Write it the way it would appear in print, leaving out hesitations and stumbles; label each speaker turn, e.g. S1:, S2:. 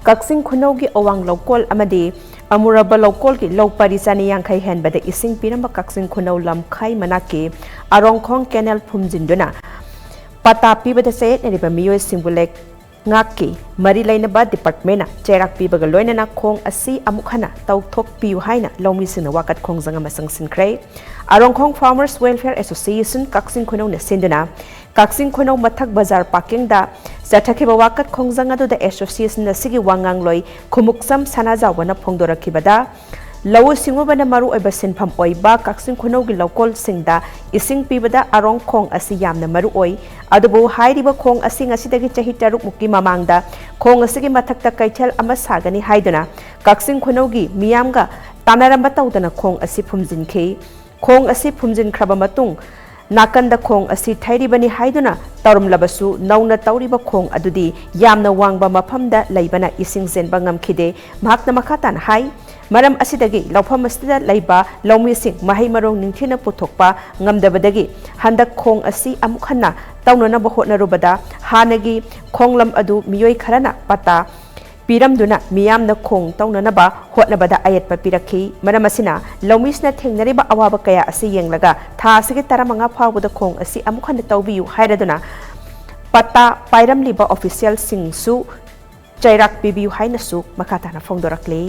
S1: Kaksing Khunau gi awang lokol amadi amuraba lokol ki lopari chani yangkhai henbada ising piramba Kaksing Khunau lamkhai manaki arongkhong canal phumjinduna pata pibada se neriba miyoi simbulek ngaki mari lainaba department cherak pibaga loinana khong asi amukhana tauthok piu haina Loumee Shingna Wakat Khongjang Changshin Khre arongkhong Farmers Welfare Association Kaksing Khunau na sinduna Kaksing Khunau mathak bazar parking da Zathakiba Wakat Khongjang adu da association na sigi wangang loi khumuksam sanajawana phongdorakibada Lawu singobana maru oiba sinpham oiba Kaksing Khunau gi lokol singda ising pibada arong khong asi yamna maru oi adubu hairiba khong asi ngasidagi chahi taruk mukki mamangda khong asigi mathakta kaithel ama sagani haiduna Kaksing Khunau gi miyamga tanaramba tawdana khong asi phumjinkhei khong asi phumjin khraba matung Nakanda khong asi thairibani haiduna tawrumlabasu nauna tawriba khong adudi yamna wangba mafamda leibana ising zenba ngamkhide mahakna makhatan hai maram asidagi laufam asida leiba Loumee Shing mahai marong ningthina puthokpa ngamdabadagi handak khong asi amukhanna tawnana bahotnarubada hanagi khonglam adu miyoi kharana pata piramduna miyamna khong tawnanaba hotnabada ayatpa pirakhi maram asina Loumee Shingna thengnariba awaba kaya asi yenglaga tha asigi 15 phawbada khong asi amukhanna tawbiyu hairaduna pata pairamliba official singsu chairak pibiyu hainasu makatana phongdorakle